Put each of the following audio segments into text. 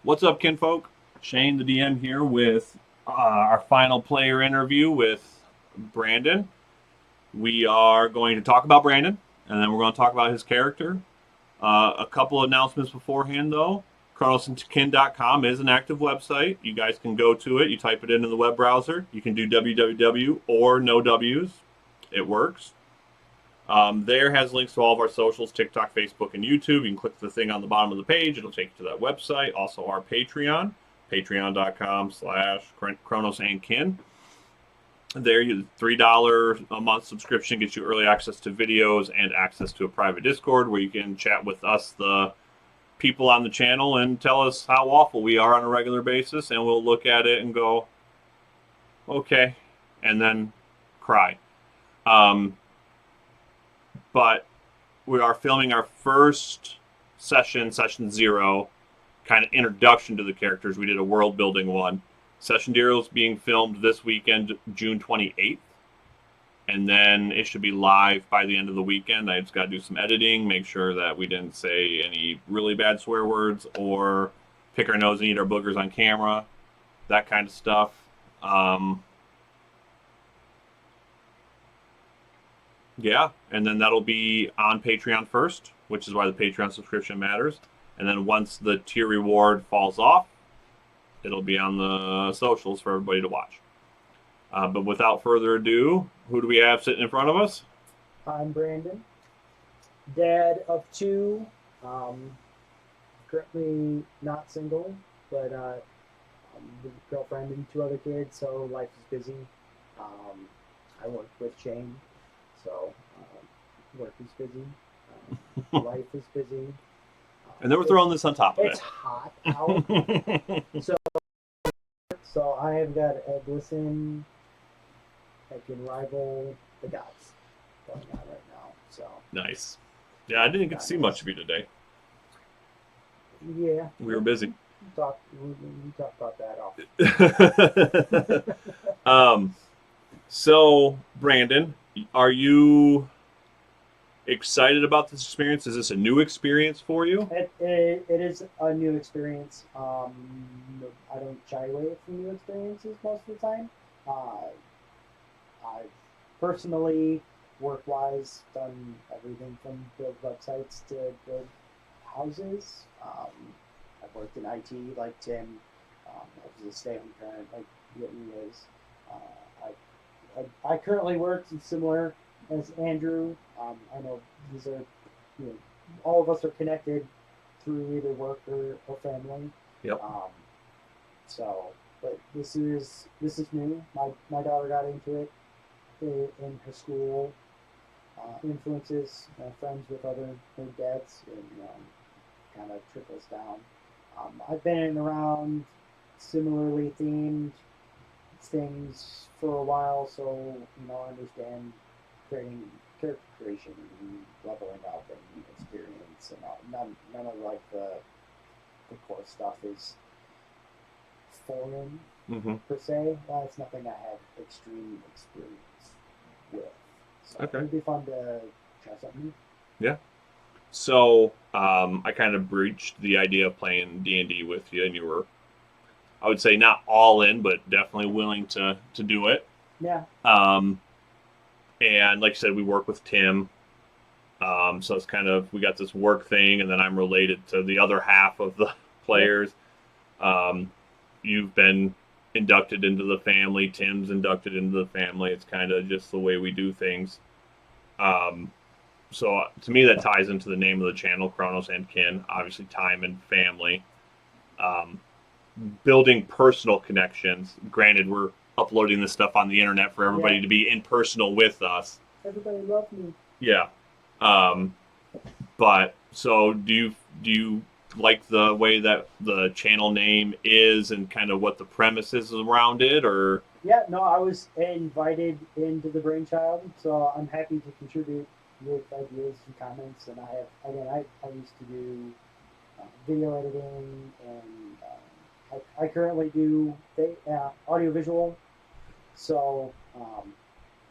What's up, kinfolk? Shane, the DM, here with our final player interview with Brandon. We are going to talk about Brandon, and then we're going to talk about his character. A couple announcements beforehand, though. ChronosandKin.com is an active website. You guys can go to it. You type it into the web browser. You can do www or no W's. It works. There has links to all of our socials, TikTok, Facebook, and YouTube. You can click the thing on the bottom of the page. It'll take you to that website. Also our Patreon, patreon.com/chronosandkin. There, you $3 a month subscription gets you early access to videos and access to a private Discord where you can chat with us, the people on the channel, and tell us how awful we are on a regular basis, and we'll look at it and go, okay, and then cry. But we are filming our first session 0, kind of introduction to the characters. We did a world building one. Session 0 is being filmed this weekend, June 28th. And then it should be live by the end of the weekend. I just got to do some editing, make sure that we didn't say any really bad swear words or pick our nose and eat our boogers on camera, that kind of stuff. Yeah, and then that'll be on Patreon first, which is why the Patreon subscription matters. And then once the tier reward falls off, it'll be on the socials for everybody to watch. But without further ado, who do we have sitting in front of us? I'm Brandon, dad of 2, currently not single, but with a girlfriend and 2 other kids, so life is busy. I work with Shane, so work is busy, life is busy. And then we're throwing this on top of It's hot out, so I have got a glisten that can rival the gods going on right now. So Nice. Yeah, I didn't get to see much of you today. yeah, We were busy. we talk about that often. So, Brandon, are you excited about this experience? Is this a new experience for you? It is a new experience. I don't shy away from new experiences most of the time. I've personally, work-wise, done everything from build websites to build houses. I've worked in IT like Tim. I was a stay-at-home parent like Whitney is. I currently work similar as Andrew. I know these are, all of us are connected through either work or family. Yep. But this is new. My daughter got into it in her school. Influences friends with other dads, and kind of trickles down. I've been around similarly themed things for a while, so I understand creating character creation and leveling up and experience, and all. None of like the core stuff is foreign per se. It's nothing I have extreme experience with. So Okay. it'd be fun to try something new. Yeah. So, I kind of breached the idea of playing D&D with you, and you were, I would say, not all in, but definitely willing to do it. Yeah. And like I said, we work with Tim. So it's kind of, we got this work thing, and then I'm related to the other half of the players. You've been inducted into the family. Tim's inducted into the family. It's kind of just the way we do things. So to me, that ties into the name of the channel, Chronos and Kin. Obviously, time and family. Building personal connections. Granted, we're uploading this stuff on the internet for everybody to be impersonal with us. Everybody loves me. Yeah. But so do you like the way that the channel name is and kind of what the premise is around it, or? Yeah, no, I was invited into the brainchild, so I'm happy to contribute with ideas and comments. And I used to do video editing, and I currently do audiovisual. So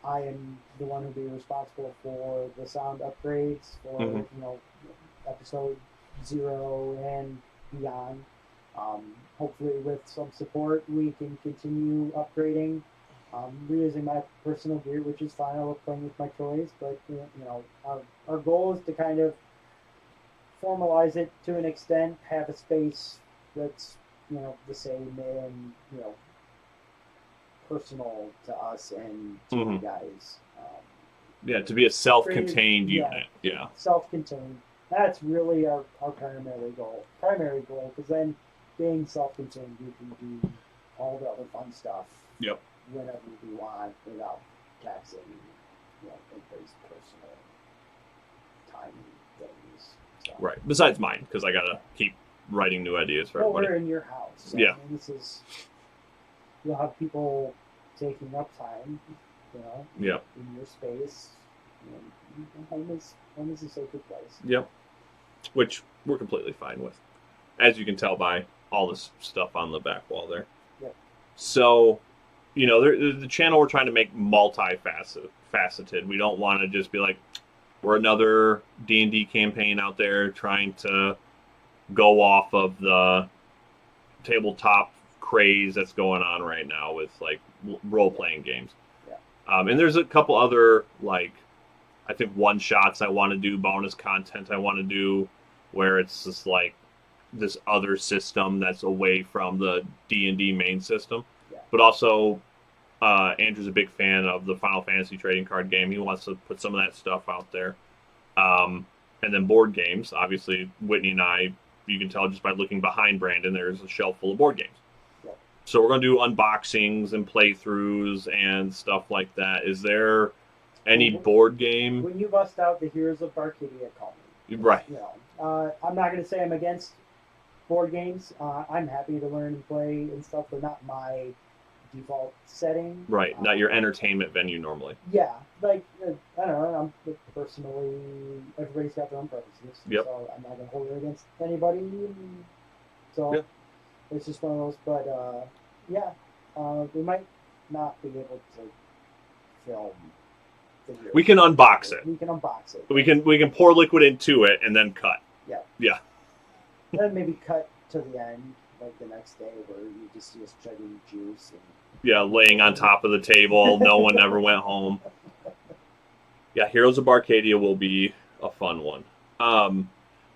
I am the one who'll be responsible for the sound upgrades for episode 0 and beyond. Hopefully, with some support, we can continue upgrading. Reusing my personal gear, which is fine. I love playing with my toys, but our goal is to kind of formalize it to an extent, have a space that's the same and personal to us and to you guys. Yeah, to be a self-contained Yeah. unit. Yeah. Self-contained. That's really our primary goal. Because then, being self-contained, we can do all the other fun stuff. Yep. Whenever we want, without taxing, anybody's personal time and things. So. Right. Besides mine, because I gotta keep writing new ideas for everybody. We're in your house. So, Yeah. I mean, you'll have people taking up time, Yep. in your space. Home is a sacred place. Yep. Which we're completely fine with, as you can tell by all this stuff on the back wall there. Yep. So, the channel we're trying to make multifaceted. We don't want to just be like, we're another D&D campaign out there trying to go off of the tabletop craze that's going on right now with like role-playing games. Yeah. And there's a couple other I think one-shots I want to do, bonus content I want to do, where it's just like this other system that's away from the D&D main system. Yeah. But also, Andrew's a big fan of the Final Fantasy trading card game. He wants to put some of that stuff out there. And then board games. Obviously, Whitney and I, you can tell just by looking behind Brandon, there's a shelf full of board games. Yeah. So we're going to do unboxings and playthroughs and stuff like that. Is there any board game? When you bust out the Heroes of Arcadia, call me. Right. I'm not going to say I'm against board games. I'm happy to learn and play and stuff, but not my default setting. Right. Not your entertainment venue normally. Yeah. I don't know. Personally, everybody's got their own preferences. Yep. So I'm not going to hold it against anybody. So it's just one of those. But we might not be able to film. We can unbox it. We can unbox it. We can pour liquid into it and then cut. Yeah. Yeah. Then maybe cut to the end, like the next day, where you just see us chugging juice and laying on top of the table. No one ever went home. Yeah, Heroes of Arcadia will be a fun one.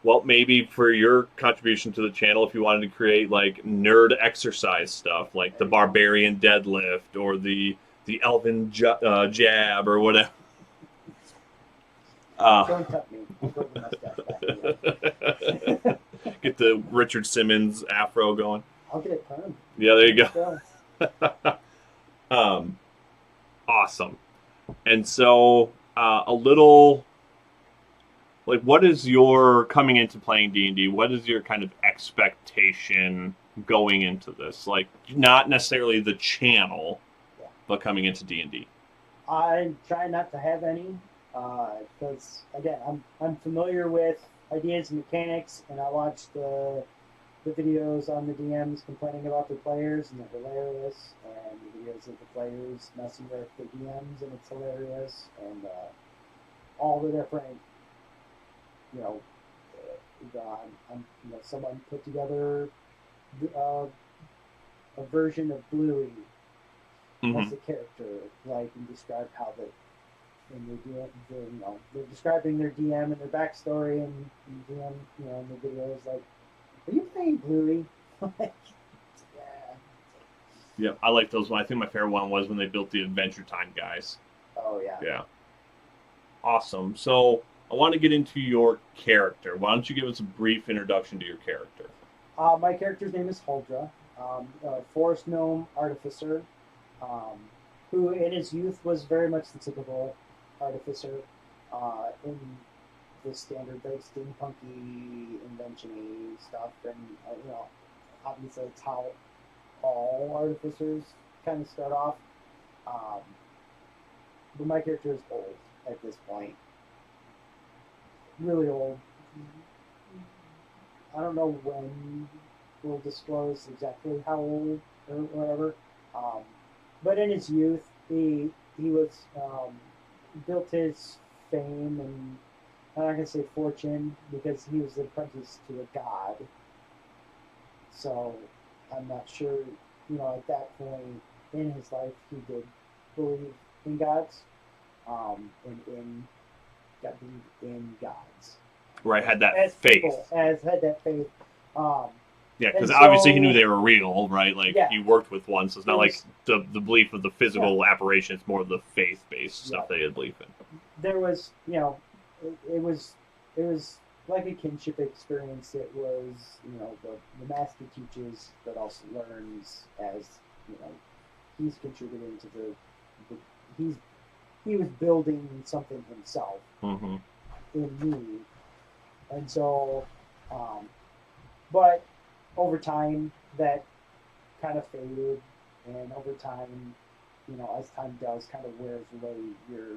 Well, maybe for your contribution to the channel, if you wanted to create like nerd exercise stuff, like the barbarian deadlift or the elven jab or whatever. Don't cut me. I'll grow the mustache back. Get the Richard Simmons afro going. I'll get it permed. Yeah, there you go. Awesome. And so a little what is your coming into playing D&D? What is your kind of expectation going into this? Like, not necessarily the channel, but coming into D&D. I try not to have any, because again, I'm familiar with ideas and mechanics, and I watch the videos on the DMs complaining about their players, and they're hilarious, and the videos of the players messing with the DMs, and it's hilarious, and all the different, someone put together a version of Bluey as a character, and describe how they're describing their DM and their backstory, and DM, in the videos, like, are you playing Bluey? Yeah, I like those. I think my favorite one was when they built the Adventure Time guys. Oh, yeah. Yeah. Awesome. So I want to get into your character. Why don't you give us a brief introduction to your character? My character's name is Huldra, a forest gnome artificer, who in his youth was very much the typical artificer in the standard, very steampunky, invention-y stuff, and obviously it's how all artificers kind of start off. But my character is old at this point, really old. I don't know when we'll disclose exactly how old or whatever. But in his youth, he was built his fame, and I'm not gonna say fortune, because he was the apprentice to a god. So I'm not sure, at that point in his life, he did believe in gods, and believe in gods, Right, had that as faith. people, as had that faith. Um, Yeah, and because obviously he knew so, they were real, right? Like yeah, he worked with one, so it's it not like was, the belief of the physical apparition. It's more of the faith based yeah, stuff that he had belief in. there was, it was like a kinship experience. It was, the master teaches, but also learns as, he's contributing to the he's he was building something himself Mm-hmm. in me, and so, um, but over time that kind of faded, and over time, as time does, kind of wears away your,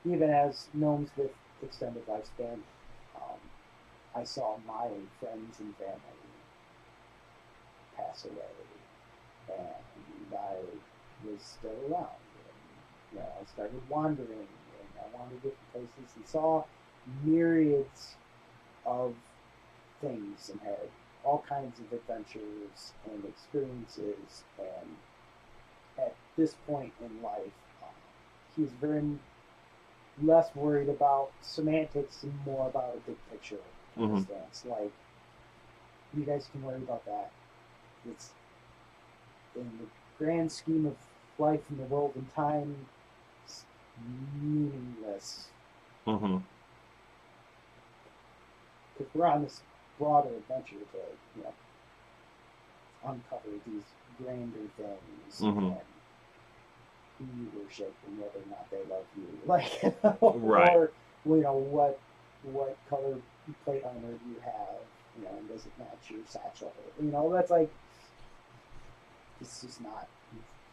even as gnomes with extended lifespan, um, I saw my friends and family pass away, and I was still around. And, I started wandering, and I wandered different places and saw myriads of things and had all kinds of adventures and experiences. And at this point in life, he's very less worried about semantics and more about a big picture stance. Like, you guys can worry about that. It's in the grand scheme of life and the world and time, it's meaningless. Mm-hmm. Because we're on this broader adventure to, uncover these grander things and be worshipped, and whether or not they love you, like, Right. or what color plate armor do you have, and does it match your satchel? That's like, it's just not.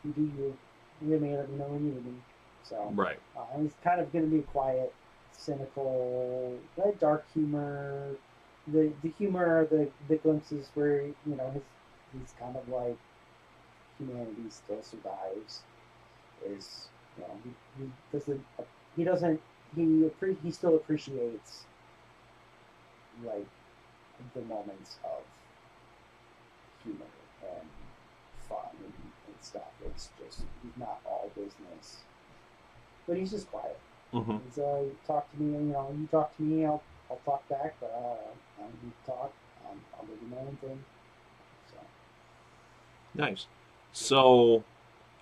You do you. You may let me know when you need me. So, Right. And it's kind of going to be quiet, cynical, dark humor. The humor, the glimpses where he's kind of like humanity still survives. Is he doesn't he still appreciates, like, the moments of humor and fun and stuff. It's just, he's not all business, but he's just quiet. Mm-hmm. He's talk to me, and you talk to me, I'll talk back, but I don't need to talk. I'll do my own thing. So. Nice. So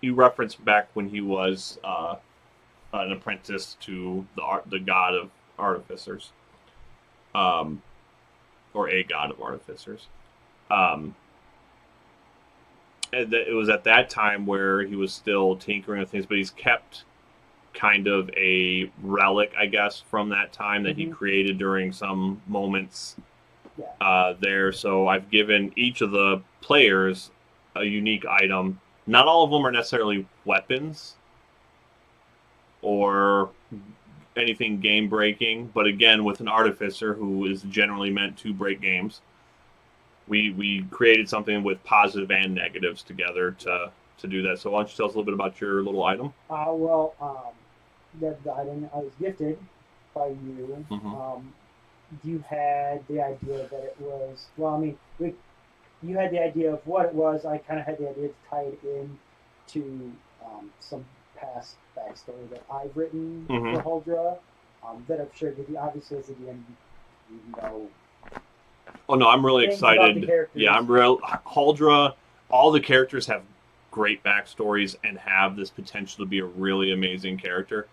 you referenced back when he was an apprentice to the god of artificers, or a god of artificers. And it was at that time where he was still tinkering with things, but he's kept kind of a relic, I guess, from that time that he created during some moments there. So I've given each of the players a unique item. Not all of them are necessarily weapons or anything game breaking, but again, with an artificer who is generally meant to break games, we created something with positive and negatives together to do that. So why don't you tell us a little bit about your little item? The item I was gifted by you. Mm-hmm. You had the idea that it was, well, I mean, you had the idea of what it was. I kind of had the idea to tie it in to some past backstory that I've written for Huldra, that I've shared with you. Obviously, as a DM, you know. Oh no, I'm really excited. Yeah, I'm real. Huldra, all the characters have great backstories and have this potential to be a really amazing character.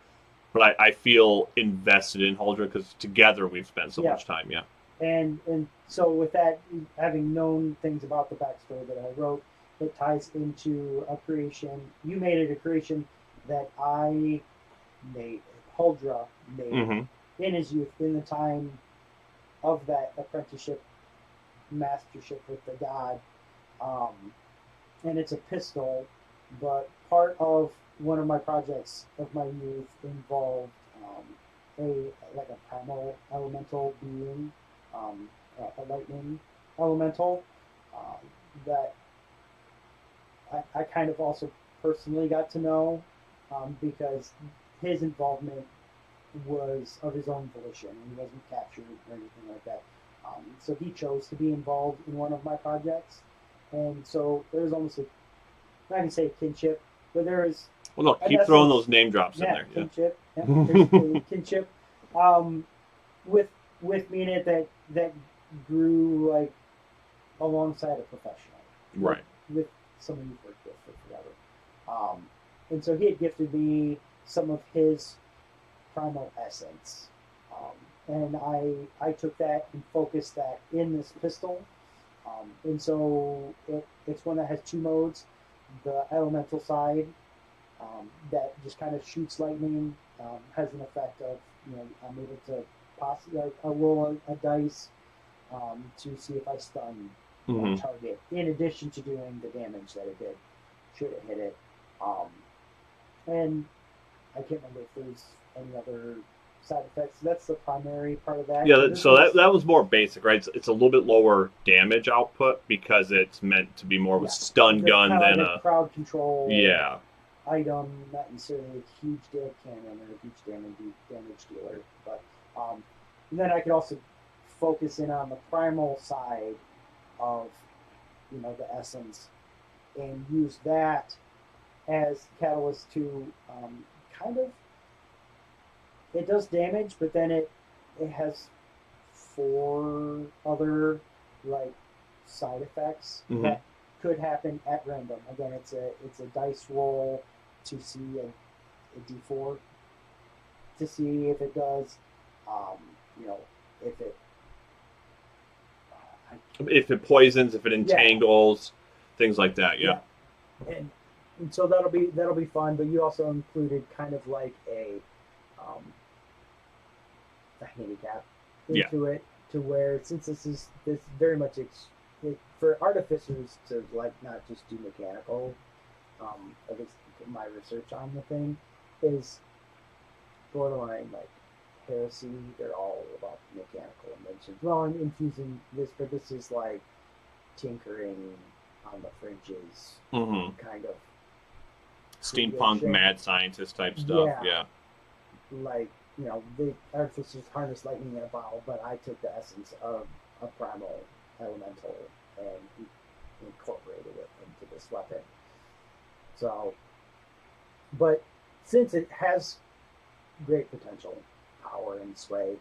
But I feel invested in Huldra because together we've spent so much time. Yeah. And so with that, having known things about the backstory that I wrote, it ties into a creation. You made it a creation that I made, Huldra made in his youth, in the time of that apprenticeship, mastership with the god. And it's a pistol, but part of one of my projects of my youth involved a primal elemental being, a lightning elemental, that I kind of also personally got to know, because his involvement was of his own volition. He wasn't captured or anything like that. So he chose to be involved in one of my projects, and so there's almost a, not gonna say kinship, but there is Well, look, an keep throwing essence- those name drops in yeah, there. Yeah. kinship, yeah, there's a kinship, um, with me in it that grew like alongside a professional, Right. with someone you've worked with for forever. And so he had gifted me some of his primal essence, and I took that and focused that in this pistol. And so it's one that has two modes: the elemental side that just kind of shoots lightning, has an effect of, I'm able to possibly I roll a dice to see if I stun Hmm. target, in addition to doing the damage that it did should it hit it. And I can't remember if there's any other side effects. That's the primary part of that. Yeah. This So was- that was more basic, right? It's a little bit lower damage output because it's meant to be more of a Yeah. stun gun kinda than like a crowd control yeah. item, not necessarily a huge dead cannon or a huge damage dealer. But and then I could also focus in on the primal side of the essence and use that as catalyst to kind of, it does damage, but then it has four other like side effects Mhm. that could happen at random. Again, it's a dice roll to see a d4 to see if it does, if it. If it poisons, if it entangles, things like that. Yeah. And so that'll be fun. But you also included kind of like a handicap into it, to where, since this very much for artificers to like not just do mechanical, at least my research on the thing is borderline like heresy. They're all about mechanical inventions. Well, I'm infusing this, but this is like tinkering on the fringes, Hmm. kind of Steampunk, creation. mad scientist type stuff. Yeah. Yeah. Like, the artificers harness lightning in a bottle, but I took the essence of a primal elemental and incorporated it into this weapon. So, but since it has great potential, power, and sway,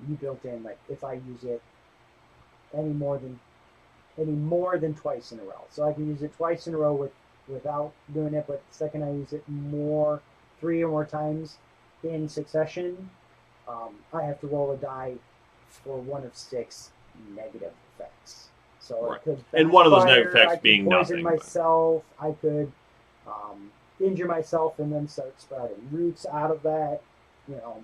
you built in, like, if I use it any more than twice in a row. So I can use it twice in a row without doing it, but the second I use it 3 or more times in succession, I have to roll a die for one of 6 negative effects. So Right. it could And one of those negative backfire, effects I could being poison nothing, but- myself. I could injure myself and then start sprouting roots out of that,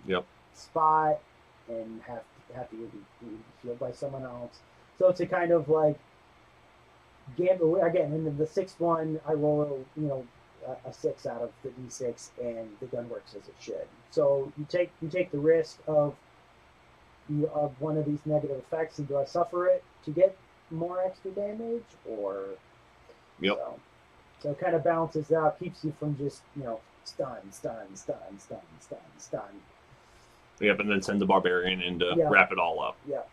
Yep. spot, and have to be healed by someone else. So it's a kind of like gamble again. In the 6th one, I roll a 6 out of the d6, and the gun works as it should. So you take the risk of one of these negative effects, and do I suffer it to get more extra damage, or Yep. so it kind of balances out, keeps you from just stun. Yep. And then send the barbarian in to Yeah. wrap it all up. Yeah.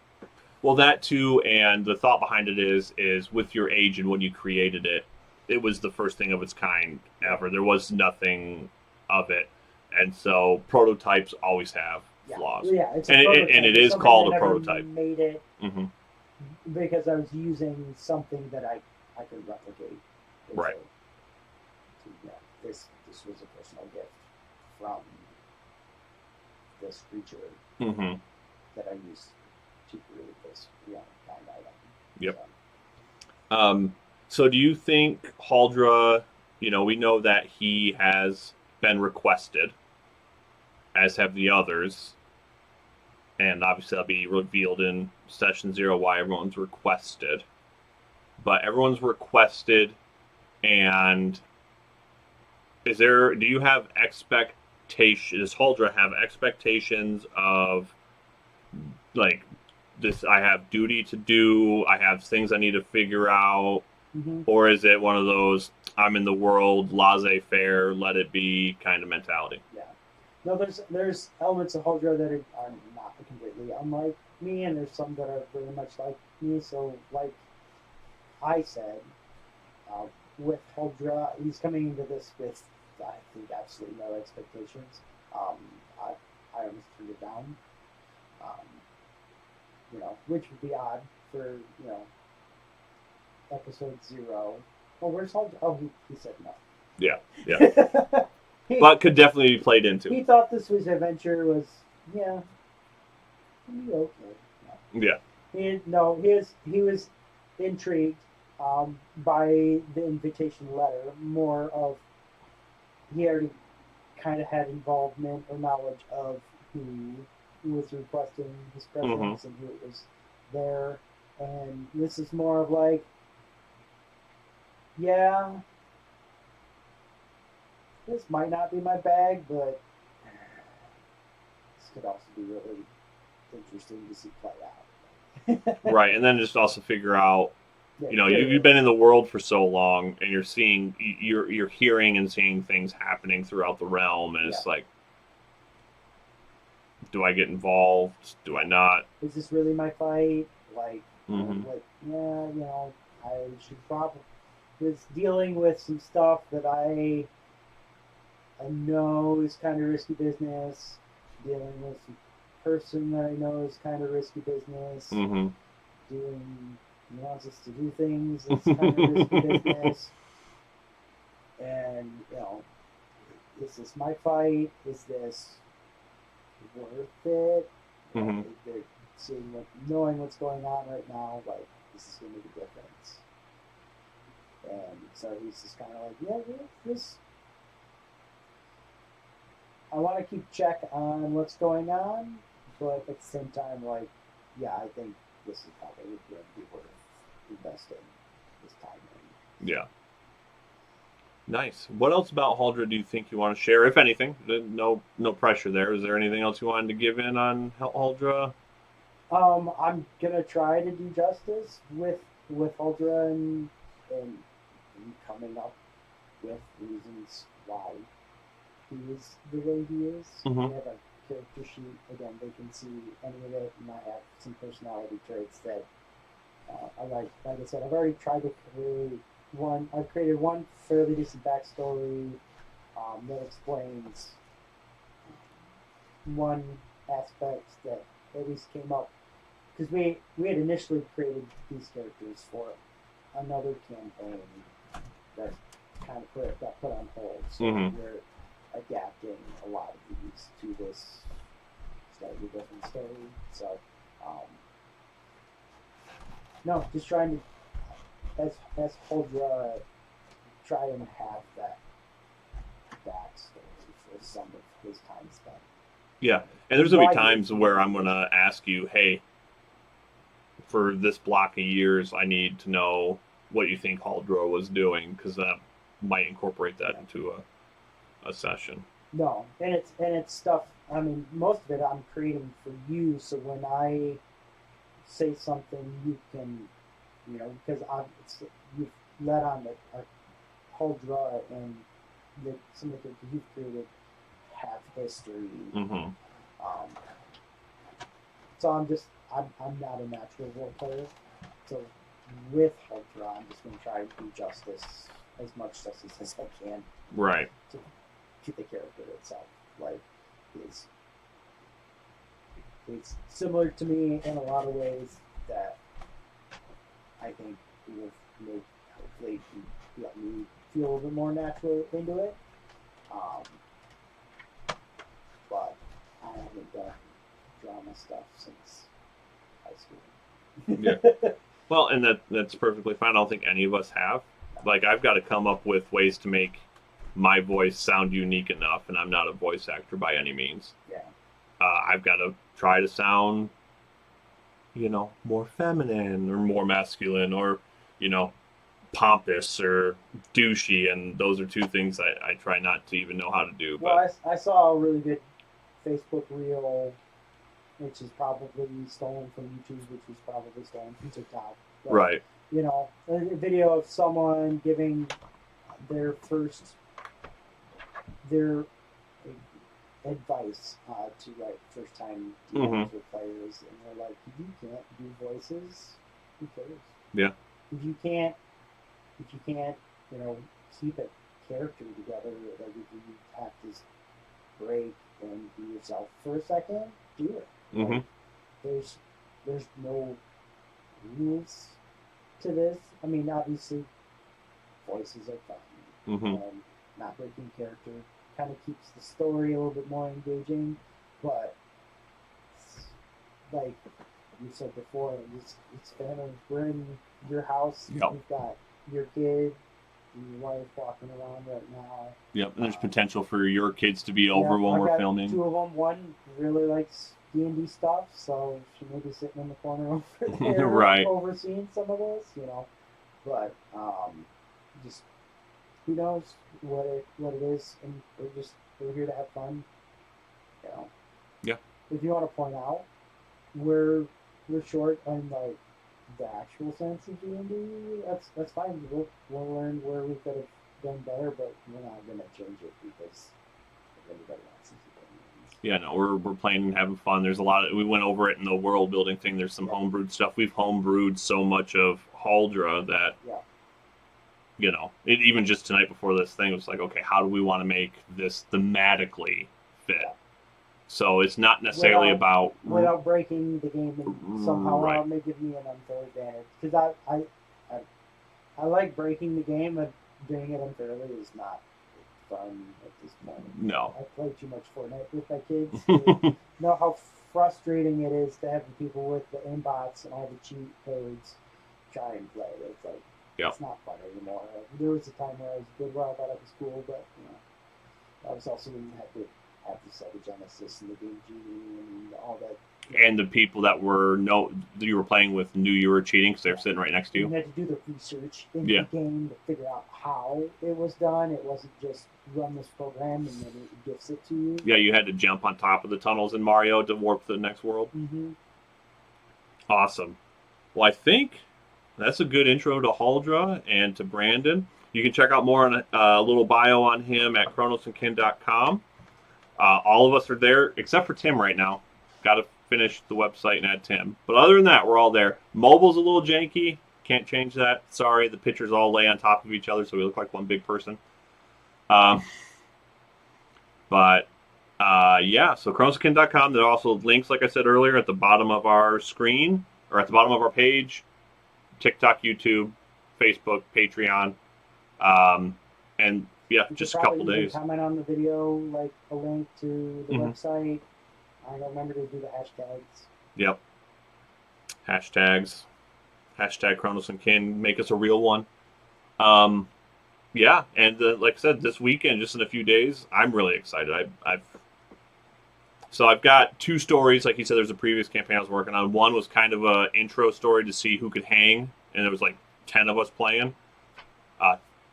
Well, that too, and the thought behind it is with your age and when you created it, it was the first thing of its kind ever. There was nothing of it, and so prototypes always have flaws. Yeah, it's And a it- prototype. and it It's is something called I a never prototype. Made it Hmm. because I was using something that I could replicate. And Right. This was a personal gift from this creature Hmm. that I used to create this kind item. Yep. So, So do you think Haldra, we know that he has been requested, as have the others, and obviously that'll be revealed in Session 0 why everyone's requested. But everyone's requested, and do you have does Haldra have expectations of, like, this, I have duty to do, I have things I need to figure out, mhm. or is it one of those I'm in the world, laissez-faire, let it be kind of mentality? No, there's elements of Haldra that are not completely unlike me, and there's some that are very much like me. So, like I said, uh, with Huldra, he's coming into this with, I think, absolutely no expectations. Um, I almost turned it down. Um, which would be odd for episode 0. Oh, where's Huldra? Oh, he said no. Yeah. But could definitely be played into. He thought this was adventure was okay. Yeah. He was intrigued by the invitation letter. More of he already kind of had involvement or knowledge of who was requesting his presence and who was there. And this is more of like, yeah, this might not be my bag, but this could also be really interesting to see play out. Right, and then just also figure out, you've been in the world for so long, and you're hearing and seeing things happening throughout the realm, and it's like, do I get involved? Do I not? Is this really my fight? Like, mm-hmm. I should probably was dealing with some stuff that I know is kind of risky business. Dealing with some person that I know is kind of risky business. Mm-hmm. He wants us to do things that's kind of risky business. And, is this my fight? Is this worth it? Mm-hmm. They're knowing what's going on right now, like, this is going to make a difference. And so he's just kind of like, this. I want to keep check on what's going on, but at the same time, like, I think this is probably going to be worth investing this time in. Yeah. Nice. What else about Huldra do you think you want to share, if anything? No pressure there. Is there anything else you wanted to give in on Huldra? I'm gonna try to do justice with Huldra and coming up with reasons why he is the way he is. Mm-hmm. I have a character sheet. Again, they can see any of it, and I have some personality traits that I like. Like I said, I've already tried to create one. I've created one fairly decent backstory that explains one aspect that at least came up because we had initially created these characters for another campaign that kind of got put on hold. So we're adapting a lot of these to this slightly different story. So, no, just trying to, as Huldra, try and have that backstory for some of his time spent. Yeah, and there's going to be times where I'm going to ask you, hey, for this block of years, I need to know what you think Huldra was doing, because that might incorporate that into a session. No, and it's stuff. I mean, most of it I'm creating for you. So when I say something, you can, because you've let on that Huldra and some of the characters you've created have history. Mm-hmm. So I'm not a natural role player. So with Huldra, I'm just going to try to do justice, as much justice as I can. Right. To the character itself. Like, it's similar to me in a lot of ways that I think will make, hopefully, let me feel a little bit more natural into it. But I haven't done drama stuff since high school. Yeah. Well, and that's perfectly fine. I don't think any of us have. Like, I've got to come up with ways to make my voice sound unique enough, and I'm not a voice actor by any means. Yeah. I've got to try to sound, more feminine or more masculine or, pompous or douchey, and those are two things I try not to even know how to do. Well, I saw a really good Facebook reel, which is probably stolen from YouTube, which is probably stolen from TikTok. But, right. A video of someone giving their advice to like first time Mhm. DMs with players, and they're like, if you can't do voices, who cares? Yeah. If you can't, you know, keep a character together, like if you have to break and be yourself for a second, do it. Mhm. Like, there's there's no rules to this. I mean, obviously, voices are fun, Mhm. and not breaking character kind of keeps the story a little bit more engaging. But like you said before, it's family. We're in your house. Yep. You've got your kid and your wife walking around right now. Yep. And there's potential for your kids to be over Yeah, when I we're got filming. two of them. One really likes D&D stuff, so she may be sitting in the corner over there, Right. overseeing some of this, But just who knows what it is, and we're here to have fun, you know. Yeah. If you want to point out, we're short on like the actual sense of D&D. That's fine. We'll learn where we could have done better, but we're not gonna change it because everybody wants his opinions. Yeah, no, we're playing and having fun. There's a lot of, we went over it in the world building thing. There's some Yeah. homebrewed stuff. We've homebrewed so much of Haldra that Yeah. Even just tonight before this thing, it was like, okay, how do we want to make this thematically fit? Yeah. So it's not necessarily about without breaking the game and somehow Right. giving me an unfair advantage. Because I like breaking the game, but doing it unfairly is not fun at this point. No. I play too much Fortnite with my kids to know how frustrating it is to have the people with the aimbots and all the cheat codes try and play. It's like, Yep. it's not fun anymore. There was a time where I was good while I thought it was cool, but I was also when you had to have the Sega Genesis and the Game Genie and all that. And the people that you were playing with knew you were cheating because they were sitting right next to You you. had to do the research in Yeah. the game to figure out how it was done. It wasn't just run this program and then it gifts it to you. Yeah, you had to jump on top of the tunnels in Mario to warp to the next world. Mm-hmm. Awesome. Well, I think that's a good intro to Haldra and to Brandon. You can check out more on a little bio on him at chronosandkin.com. All of us are there, except for Tim right now. Got to finish the website and add Tim. But other than that, we're all there. Mobile's a little janky. Can't change that. Sorry, the pictures all lay on top of each other, so we look like one big person. But yeah, so chronosandkin.com. There are also links, like I said earlier, at the bottom of our screen, or at the bottom of our page. TikTok, YouTube, Facebook, Patreon, and yeah, just a couple You can days. comment on the video, like a link to the Mhm. website. I don't remember to do the hashtags. Yep. Hashtags. Hashtag Chronos and Kin. Make us a real one. Yeah, and like I said, this weekend, just in a few days, I'm really excited. I've got two stories. Like you said, there's a previous campaign I was working on. One was kind of a intro story to see who could hang, and there was like 10 of us playing.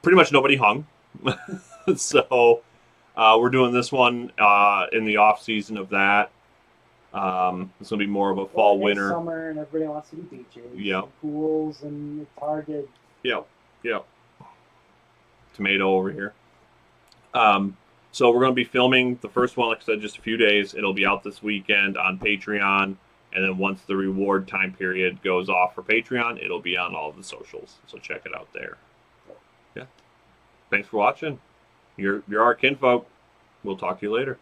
Pretty much nobody hung. So we're doing this one in the off season of that. It's gonna be more of a fall It's winter. summer and everybody wants to do beaches, Yeah. and pools, and it's hard to. Yep. Tomato over here. So we're going to be filming the first one, like I said, just a few days. It'll be out this weekend on Patreon, and then once the reward time period goes off for Patreon, it'll be on all of the socials. So check it out there. Yeah. Thanks for watching. You're our kinfolk. We'll talk to you later.